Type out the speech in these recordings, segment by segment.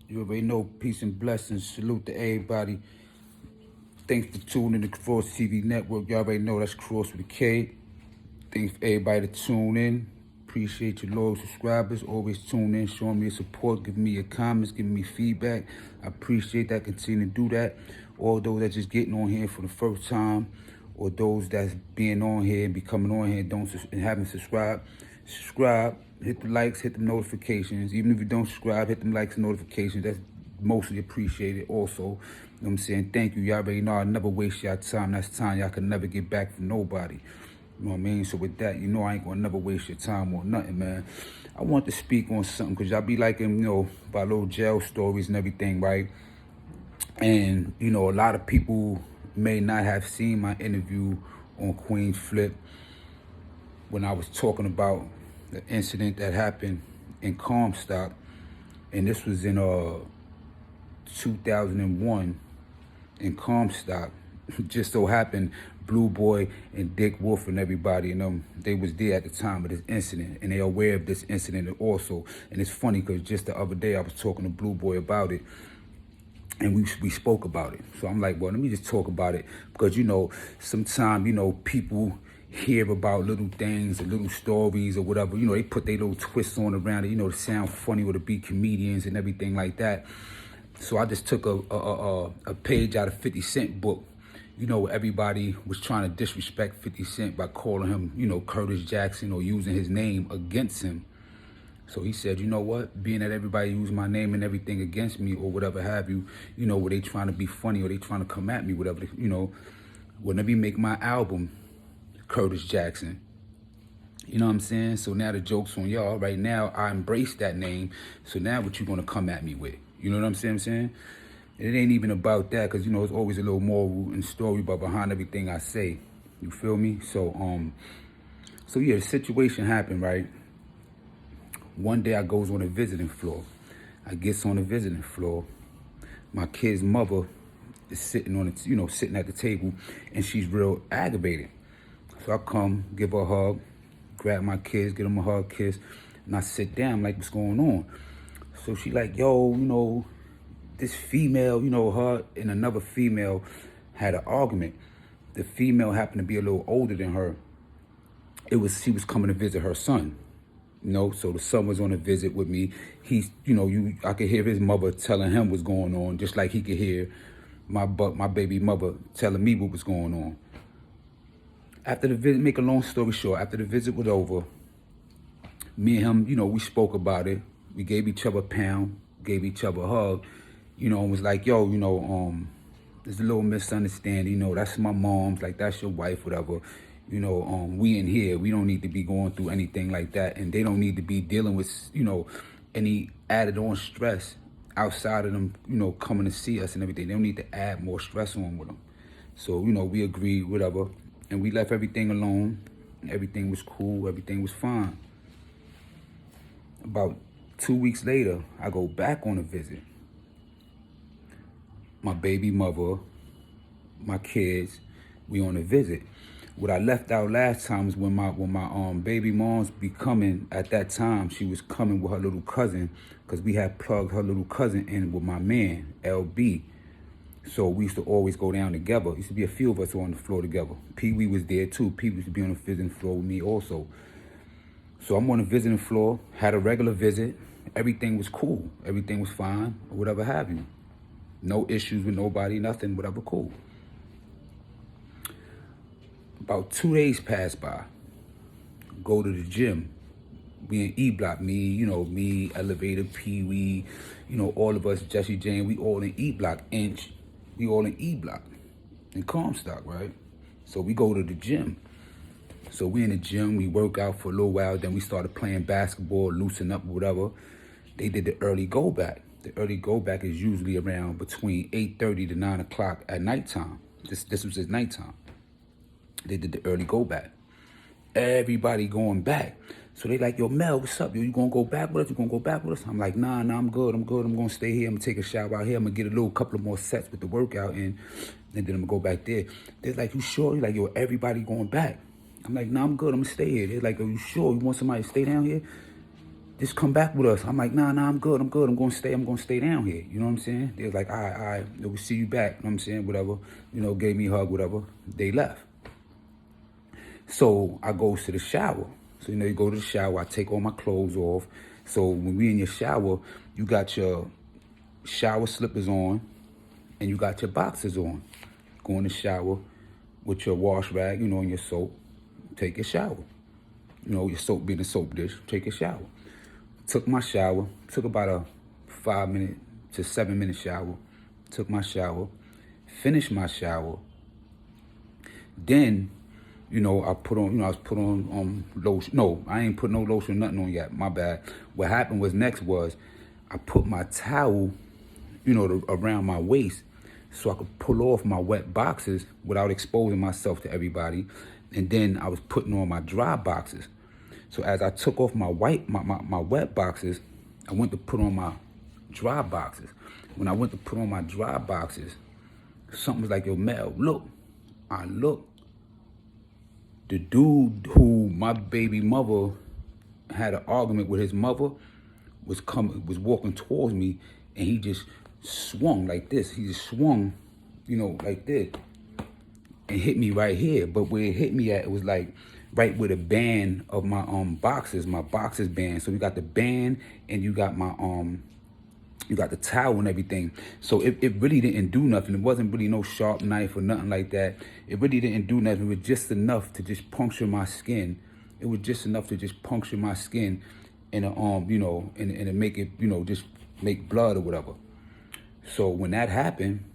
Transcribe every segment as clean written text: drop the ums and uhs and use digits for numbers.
You already know, peace and blessings. Salute to everybody. Thanks for tuning in to Kross TV Network. Y'all already know that's Kross with a K. Thanks for everybody to tune in. Appreciate your loyal subscribers. Always tune in, showing me your support, giving me your comments, giving me feedback. I appreciate that. Continue to do that. All those that just getting on here for the first time, or those that's being on here and becoming on here and haven't subscribed, subscribe, hit the likes, hit the notifications. Even if you don't subscribe, hit them likes and notifications. That's mostly appreciated also. You know what I'm saying? Thank you. Y'all already know I never waste y'all time. That's time y'all can never get back from nobody. You know what I mean? So with that, you know I ain't gonna never waste your time or nothing, man. I want to speak on something because y'all be liking, you know, about little jail stories and everything, right? And, you know, a lot of people may not have seen my interview on Queen's Flip when I was talking about the incident that happened in Comstock. And this was in 2001 in Comstock. Just so happened Blue Boy and Dick Wolf and everybody, and they was there at the time of this incident, and they're aware of this incident also. And it's funny because just the other day I was talking to Blue Boy about it, and we spoke about it. So I'm like, well, let me just talk about it because, you know, sometimes, you know, people hear about little things or little stories or whatever. You know, they put their little twists on around it, you know, to sound funny or to be comedians and everything like that. So I just took a page out of 50 Cent book. You know, everybody was trying to disrespect 50 Cent by calling him, you know, Curtis Jackson or using his name against him. So he said, you know what, being that everybody used my name and everything against me or whatever have you, you know, were they trying to be funny or they trying to come at me, whatever, you know, well, let me make my album Curtis Jackson. You know what I'm saying? So now the joke's on y'all. Right now, I embrace that name. So now what you gonna come at me with? You know what I'm saying? It ain't even about that, because, you know, it's always a little moral and story but behind everything I say. You feel me? So yeah, the situation happened, right? One day I goes on a visiting floor. I gets on the visiting floor. My kid's mother is sitting on it, you know, sitting at the table, and she's real aggravated. So I come, give her a hug, grab my kids, give them a hug, kiss, and I sit down like, what's going on? So she like, yo, you know, this female, you know, her and another female had an argument. The female happened to be a little older than her. She was coming to visit her son. You know, so the son was on a visit with me. He's, you know, I could hear his mother telling him what's going on, just like he could hear my baby mother telling me what was going on. After the visit, make a long story short, after the visit was over, me and him, you know, we spoke about it. We gave each other a pound, gave each other a hug, you know, and was like, yo, you know, there's a little misunderstanding, you know, that's my mom's, like, that's your wife, whatever. You know, we in here, we don't need to be going through anything like that, and they don't need to be dealing with, you know, any added on stress outside of them, you know, coming to see us and everything. They don't need to add more stress on with them. So, you know, we agreed, whatever, and we left everything alone. Everything was cool, everything was fine. About 2 weeks later, I go back on a visit. My baby mother, my kids, we on a visit. What I left out last time is when my baby mom's be coming. At that time, she was coming with her little cousin, because we had plugged her little cousin in with my man, LB. So we used to always go down together. Used to be a few of us on the floor together. Pee Wee was there too. Pee Wee used to be on the visiting floor with me also. So I'm on the visiting floor, had a regular visit. Everything was cool. Everything was fine, or whatever have you. No issues with nobody, nothing, whatever, cool. About 2 days passed by. Go to the gym. We in E Block. Me, Elevator, Pee Wee, you know, all of us, Jesse Jane, we all in E Block. Inch, we all in E Block in Comstock, right? So we go to the gym. So we in the gym, we work out for a little while, then we started playing basketball, loosen up, whatever. They did the early go back. The early go back is usually around between 8:30 to 9 o'clock at nighttime. This was at nighttime. They did the early go back. Everybody going back. So they like, yo, Mel, what's up? Yo, you gonna go back with us? You gonna go back with us? I'm like, nah, I'm good. I'm gonna stay here. I'm gonna take a shower out here. I'm gonna get a couple of more sets with the workout in, and then I'm gonna go back there. They're like, you sure? You're like, yo, everybody going back. I'm like, nah, I'm good. I'm gonna stay here. They're like, are you sure? You want somebody to stay down here? just come back with us. I'm like, nah, I'm good. I'm gonna stay down here. You know what I'm saying? They was like, all right, we'll see you back. You know what I'm saying? Whatever. Gave me a hug, whatever. They left. So I goes to the shower. So, you go to the shower, I take all my clothes off. So when we in your shower, you got your shower slippers on and you got your boxers on. Go in the shower with your wash rag, and your soap. Take a shower. Your soap being a soap dish, take a shower. Took my shower, took about a 5 minute to 7 minute shower. Took my shower, finished my shower. Then, I put on, I was put on lotion. No, I ain't put no lotion, nothing on yet. My bad. What happened was next was I put my towel, around my waist so I could pull off my wet boxes without exposing myself to everybody. And then I was putting on my dry boxes. So as I took off my wet boxes, I went to put on my dry boxes. When I went to put on my dry boxes, something was like, yo, Mel, look. I looked. The dude who my baby mother had an argument with his mother was walking towards me, and he just swung like this. He just swung, like this, and hit me right here. But where it hit me at, it was like right with the band of my boxes band. So you got the band and you got my you got the towel and everything. So it really didn't do nothing. It wasn't really no sharp knife or nothing like that. It really didn't do nothing. It was just enough to just puncture my skin. It was just enough to just puncture my skin and and to make it, just make blood or whatever. So when that happened,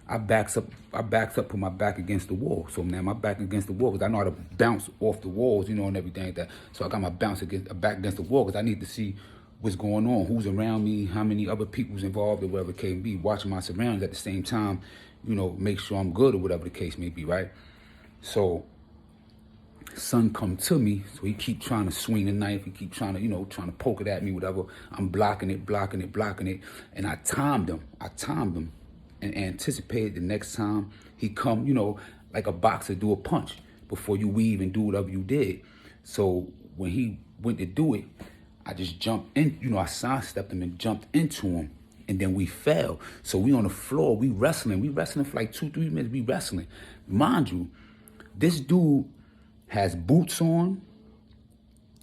I backs up, put my back against the wall. So now my back against the wall, because I know how to bounce off the walls, and everything like that. So I got my back against the wall, because I need to see what's going on, who's around me, how many other people's involved or whatever it can be, watching my surroundings at the same time, make sure I'm good or whatever the case may be, right? So son come to me, so he keep trying to swing the knife, he keep trying to, trying to poke it at me, whatever. I'm blocking it, and I timed him, and anticipated the next time he come, like a boxer do a punch before you weave and do whatever you did. So when he went to do it, I just jumped in, I sidestepped him and jumped into him, and then we fell. So we on the floor, we wrestling for like 2-3 minutes, we wrestling. Mind you, this dude has boots on,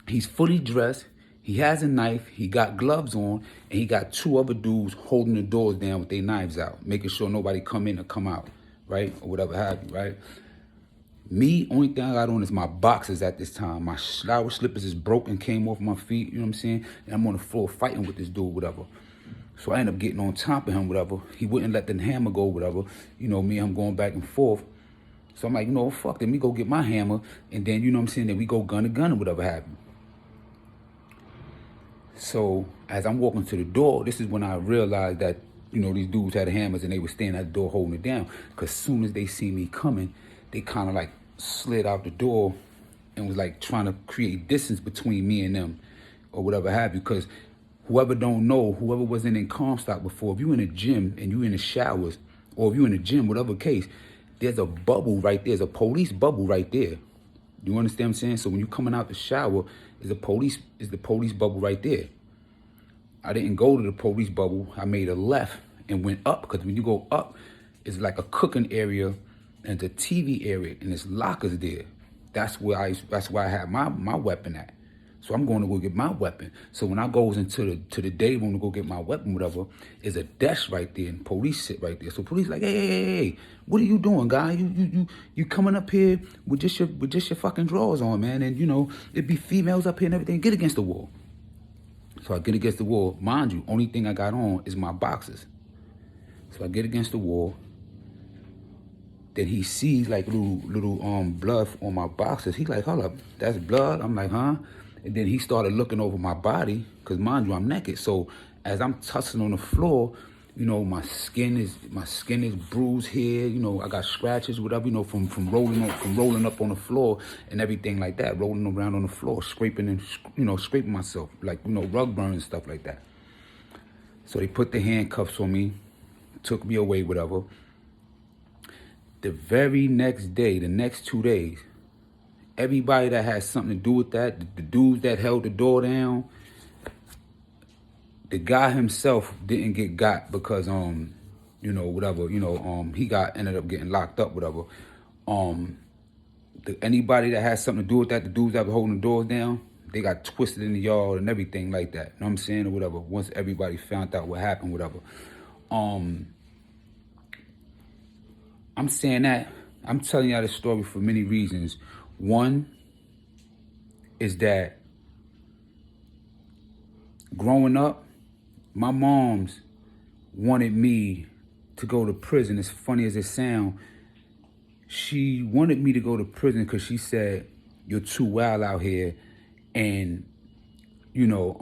he's fully dressed, he has a knife, he got gloves on, and he got 2 other dudes holding the doors down with their knives out, making sure nobody come in or come out, right? Or whatever have you, right? Me, only thing I got on is my boxers at this time. My shower slippers is broken, came off my feet, you know what I'm saying? And I'm on the floor fighting with this dude, whatever. So I ended up getting on top of him, whatever. He wouldn't let the hammer go, whatever. Me and him going back and forth. So I'm like, fuck, let me go get my hammer. And then, you know what I'm saying, then we go gun to gun or whatever have you. So as I'm walking to the door, this is when I realized that, these dudes had hammers and they were standing at the door holding it down. Because as soon as they see me coming, they kind of like slid out the door and was like trying to create distance between me and them or whatever have you. Because whoever don't know, whoever wasn't in Comstock before, if you in a gym and you in the showers, or if you in the gym, whatever case, there's a bubble right there. There's a police bubble right there. You understand what I'm saying? So when you coming out the shower, is the police bubble right there. I didn't go to the police bubble. I made a left and went up, because when you go up, it's like a cooking area and the TV area, and there's lockers there. That's where I have my weapon at. So I'm going to go get my weapon. So when I goes into the day room to go get my weapon, whatever, is a desk right there, and police sit right there. So police like, hey, what are you doing, guy? You coming up here with just your fucking drawers on, man, and it be females up here and everything. Get against the wall. So I get against the wall. Mind you, only thing I got on is my boxers. So I get against the wall. Then he sees like little blood on my boxers. He like, hold up, that's blood? I'm like, huh? And then he started looking over my body, because mind you, I'm naked. So as I'm tussling on the floor, my skin is bruised here. I got scratches, whatever, from rolling up on the floor and everything like that, rolling around on the floor, scraping myself, like, rug burn and stuff like that. So they put the handcuffs on me, took me away, whatever. The very next day, the next 2 days, everybody that had something to do with that, the dudes that held the door down, the guy himself didn't get got because you know, whatever, you know, he ended up getting locked up, whatever. Anybody that has something to do with that, the dudes that were holding the doors down, they got twisted in the yard and everything like that. You know what I'm saying? Or whatever. Once everybody found out what happened, whatever. I'm saying that, I'm telling y'all this story for many reasons. One is that growing up, my moms wanted me to go to prison. As funny as it sounds, she wanted me to go to prison because she said, you're too wild out here. And, you know,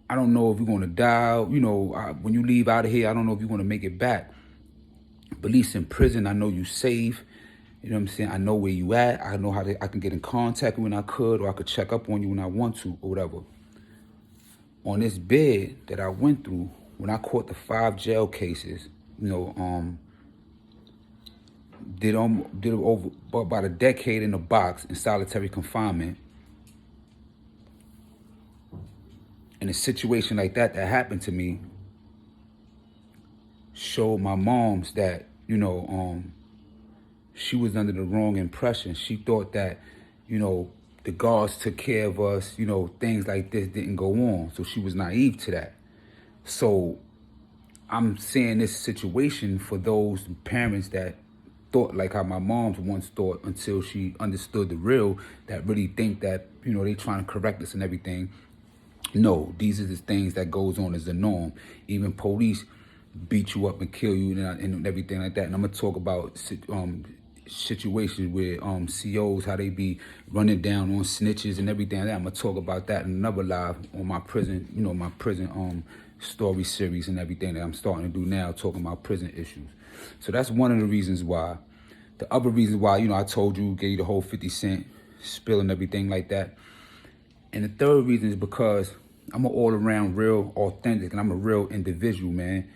I don't know if you're going to die. You know, when you leave out of here, I don't know if you're going to make it back. But at least in prison, I know you safe. You know what I'm saying? I know where you at. I know I can get in contact when I could, or I could check up on you when I want to, or whatever. On this bed that I went through, when I caught the 5 jail cases, you know, did over about a decade in a box in solitary confinement. In a situation like that happened to me, showed my moms that, you know, she was under the wrong impression. She thought that, you know, the guards took care of us, you know, things like this didn't go on. So she was naive to that. So I'm saying this situation for those parents that thought like how my mom's once thought until she understood the real, that really think that, you know, they trying to correct us and everything. No, these are the things that goes on as the norm. Even police beat you up and kill you and everything like that. And I'm going to talk about situations where COs, how they be running down on snitches and everything like that. I'm going to talk about that in another live on my prison, you know, my prison story series and everything that I'm starting to do now, talking about prison issues. So that's one of the reasons why. The other reason why, you know, I told you, gave you the whole 50 Cent spill and everything like that. And the third reason is because I'm an all-around real authentic and I'm a real individual, man.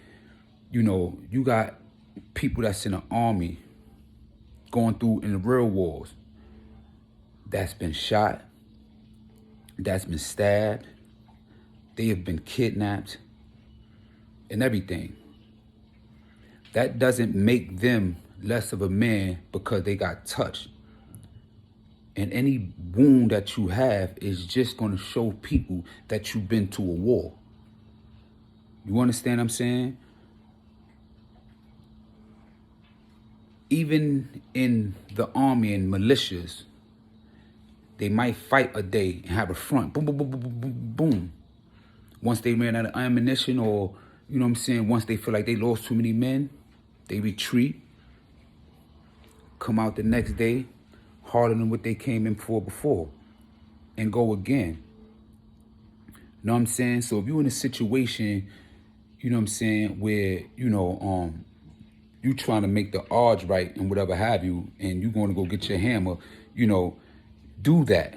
You know, you got people that's in the army going through in the real wars that's been shot, that's been stabbed, they have been kidnapped and everything. That doesn't make them less of a man because they got touched. And any wound that you have is just going to show people that you've been to a war. You understand what I'm saying? Even in the army and militias, they might fight a day and have a front. Boom, boom, boom, boom, boom, boom, boom. Once they ran out of ammunition, or, you know what I'm saying, once they feel like they lost too many men, they retreat, come out the next day, harder than what they came in for before, and go again. You know what I'm saying? So if you're in a situation, you know what I'm saying, where, you know, you trying to make the odds right and whatever have you, and you're going to go get your hammer, you know, do that.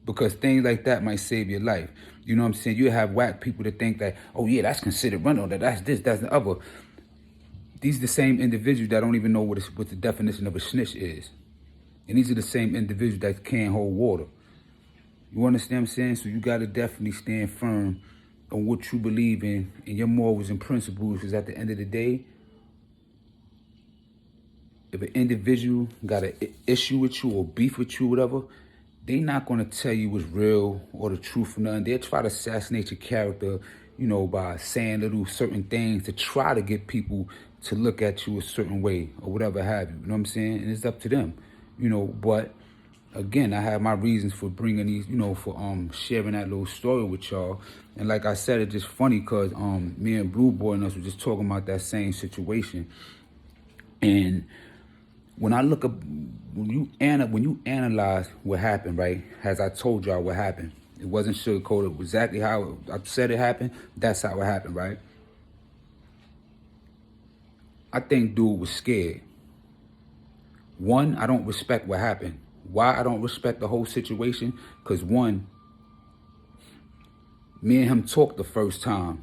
Because things like that might save your life. You know what I'm saying? You have whack people that think that, oh yeah, that's considered run, or that's this, that's the other. These are the same individuals that don't even know what the definition of a snitch is. And these are the same individuals that can't hold water. You understand what I'm saying? So you got to definitely stand firm on what you believe in and your morals and principles. Because at the end of the day, if an individual got an issue with you or beef with you, whatever, they not going to tell you what's real or the truth or nothing. They'll try to assassinate your character, you know, by saying little certain things to try to get people to look at you a certain way or whatever have you. You know what I'm saying? And it's up to them, you know. But again, I have my reasons for bringing these, you know, for sharing that little story with y'all. And like I said, it's just funny because me and Blue Boy and us were just talking about that same situation. And when I look up, when you analyze what happened, right? As I told y'all what happened, it wasn't sugarcoated. Exactly how I said it happened. That's how it happened, right? I think dude was scared. One, I don't respect what happened. Why I don't respect the whole situation? Because one, me and him talked the first time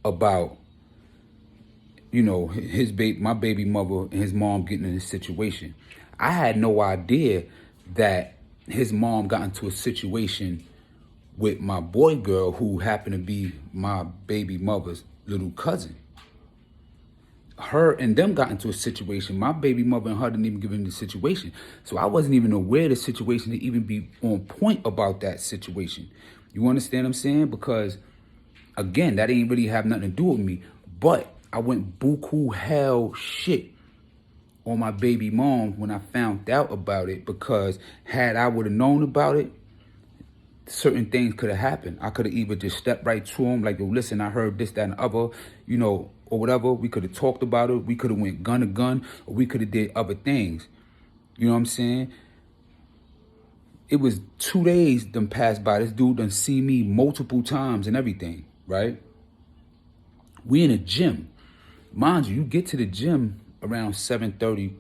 about, you know, my baby mother and his mom getting in this situation. I had no idea that his mom got into a situation with my boy girl, who happened to be my baby mother's little cousin. Her and them got into a situation. My baby mother and her didn't even give him the situation. So I wasn't even aware of the situation to even be on point about that situation. You understand what I'm saying? Because, again, that ain't really have nothing to do with me. But I went buku hell shit on my baby mom when I found out about it, because had I would have known about it, certain things could have happened. I could have either just stepped right to him, like, yo, listen, I heard this, that, and the other, you know, or whatever. We could have talked about it. We could have went gun to gun, or we could have did other things. You know what I'm saying? It was 2 days done passed by. This dude done see me multiple times and everything, right? We in a gym. Mind you, you get to the gym around 7:30,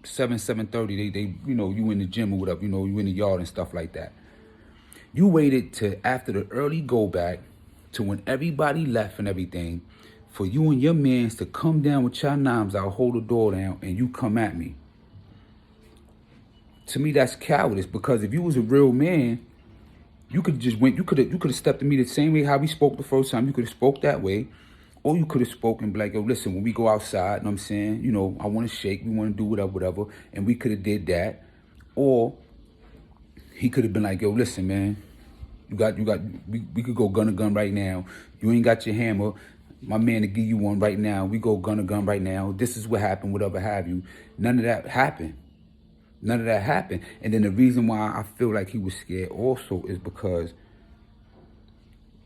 7:30. They, you know, you in the gym or whatever, you know, you in the yard and stuff like that. You waited to after the early go back, to when everybody left and everything, for you and your mans to come down with your knives out, hold the door down, and you come at me. To me, that's cowardice, because if you was a real man, you could just went, you could have stepped to me the same way how we spoke the first time. You could have spoke that way. Or you could have spoken and be like, yo, listen, when we go outside, you know what I'm saying, you know, I want to shake, we want to do whatever, and we could have did that. Or he could have been like, yo, listen, man, we could go gun to gun right now. You ain't got your hammer. My man to give you one right now. We go gun to gun right now. This is what happened, whatever have you. None of that happened. None of that happened. And then the reason why I feel like he was scared also is because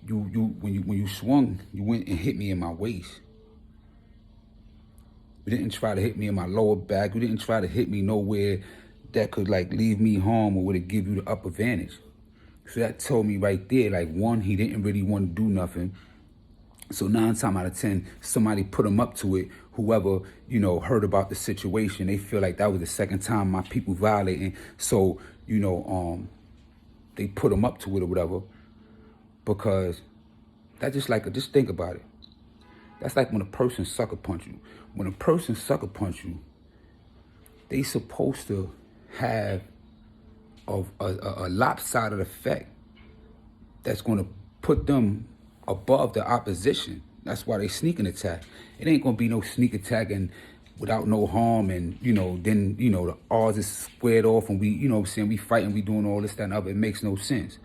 when you swung, you went and hit me in my waist. You didn't try to hit me in my lower back. You didn't try to hit me nowhere that could like leave me harm or would it give you the upper advantage. So that told me right there, like, one, he didn't really want to do nothing. So 9 times out of 10, somebody put him up to it. Whoever, you know, heard about the situation, they feel like that was the second time my people violating. So, you know, they put him up to it or whatever. Because that's just think about it. That's like when a person sucker punch you. When a person sucker punch you, they supposed to have a lopsided effect that's going to put them above the opposition. That's why they sneak attack. It ain't going to be no sneak attack and without no harm, and, you know, then, you know, the odds is squared off and we, you know what I'm saying, we fighting, we doing all this, that, and other. It makes no sense.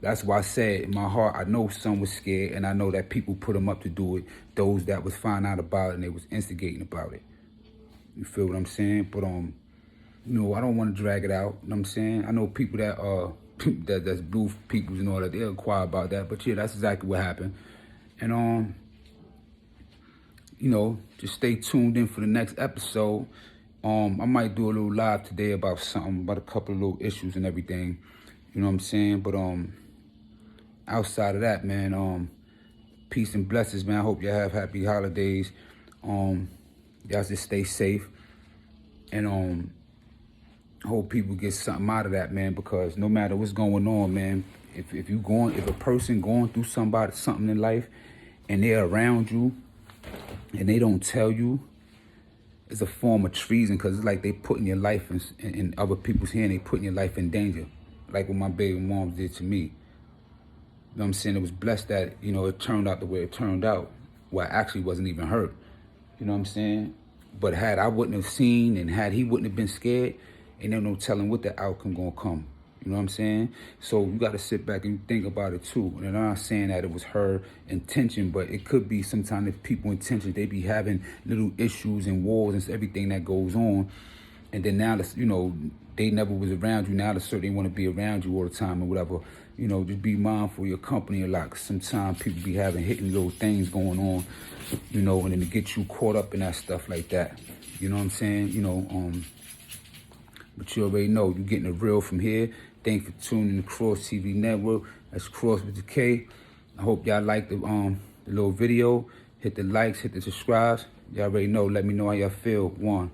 That's why I said in my heart, I know some was scared, and I know that people put them up to do it, those that was finding out about it and they was instigating about it. You feel what I'm saying? But, you know, I don't want to drag it out, you know what I'm saying? I know people that, that's blue peoples and all that, they'll inquire about that, but yeah, that's exactly what happened. And, you know, just stay tuned in for the next episode. I might do a little live today about something, about a couple of little issues and everything, you know what I'm saying? But, outside of that, man, peace and blessings, man. I hope y'all have happy holidays. Y'all just stay safe. And I hope people get something out of that, man, because no matter what's going on, man, if a person going through something in life and they're around you and they don't tell you, it's a form of treason, because it's like they putting your life in other people's hands. They putting your life in danger, like what my baby mom did to me. You know what I'm saying? It was blessed that, you know, it turned out the way it turned out, where I actually wasn't even hurt. You know what I'm saying? But had I wouldn't have seen, and had he wouldn't have been scared, ain't no telling what the outcome gonna come. You know what I'm saying? So you got to sit back and think about it too. And I'm not saying that it was her intention, but it could be sometimes if people intention, they be having little issues and wars and everything that goes on. And then now, you know, they never was around you. Now they certainly want to be around you all the time or whatever. You know, just be mindful of your company a lot. 'Cause sometimes people be hitting little things going on, you know, and then to get you caught up in that stuff like that. You know what I'm saying? You know, but you already know, you're getting it real from here. Thanks for tuning in to Kross TV Network. That's Kross with the K. I hope y'all like the little video. Hit the likes, hit the subscribes. Y'all already know. Let me know how y'all feel. 1.